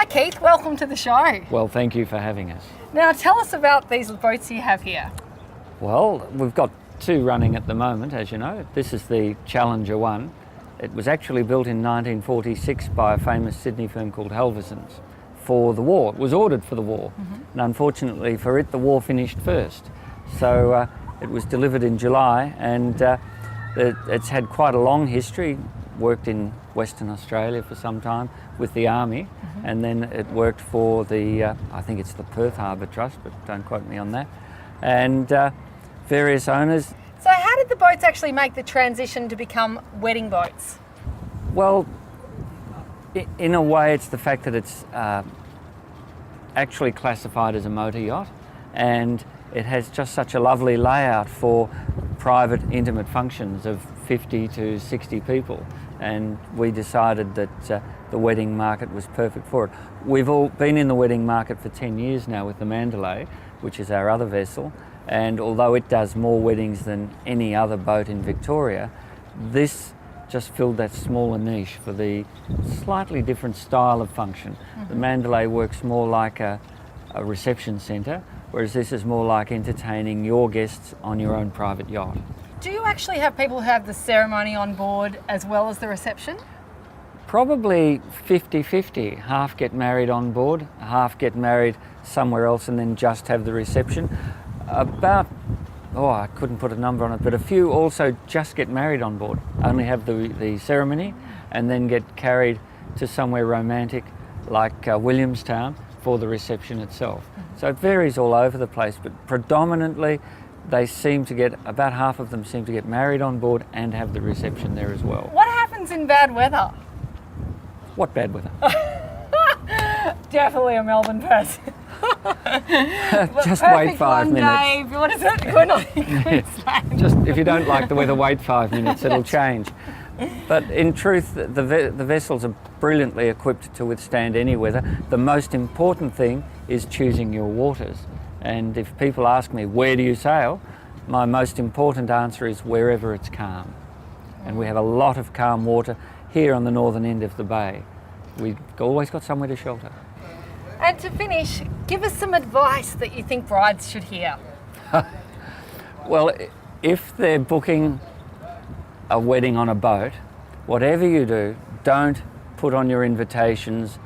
Hi Keith, welcome to the show. Well, thank you for having us. Now tell us about these boats you have here. Well, we've got two running at the moment, as you know. This is the Challenger 1. It was actually built in 1946 by a famous Sydney firm called Halverson's for the war. It was ordered for the war, and unfortunately for it, the war finished first. So it was delivered in July, and it's had quite a long history. Worked in Western Australia for some time with the Army, and then it worked for the, I think it's the Perth Harbour Trust, but don't quote me on that, and various owners. So how did the boats actually make the transition to become wedding boats? Well, in a way it's the fact that it's actually classified as a motor yacht, and it has just such a lovely layout for private intimate functions of 50 to 60 people, and we decided that the wedding market was perfect for it. We've all been in the wedding market for 10 years now with the Mandalay, which is our other vessel, and although it does more weddings than any other boat in Victoria, this just filled that smaller niche for the slightly different style of function. The Mandalay works more like a reception centre, whereas this is more like entertaining your guests on your own private yacht. Do you actually have people who have the ceremony on board as well as the reception? Probably 50-50. Half get married on board, half get married somewhere else and then just have the reception. About, I couldn't put a number on it, but a few also just get married on board, only have the ceremony and then get carried to somewhere romantic like Williamstown for the reception itself. So it varies all over the place, but predominantly they seem to get, about half of them seem to get married on board and have the reception there as well. What happens in bad weather? What bad weather? Definitely a Melbourne person. Just wait 5 minutes. Day, what is it? Good night, Queensland. Just if you don't like the weather, wait 5 minutes, it'll change. But in truth, the vessels are brilliantly equipped to withstand any weather. The most important thing is choosing your waters. And if people ask me, where do you sail? My most important answer is wherever it's calm. And we have a lot of calm water here on the northern end of the bay. We've always got somewhere to shelter. And to finish, give us some advice that you think brides should hear. Well, if they're booking a wedding on a boat, whatever you do, don't put on your invitations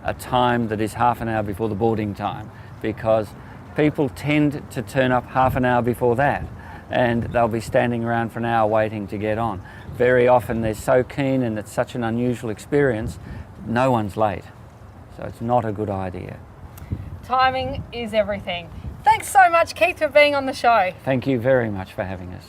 a time that is half an hour before the boarding time, because people tend to turn up half an hour before that and they'll be standing around for an hour waiting to get on. Very often they're so keen and it's such an unusual experience, no one's late. So it's not a good idea. Timing is everything. Thanks so much, Keith, for being on the show. Thank you very much for having us.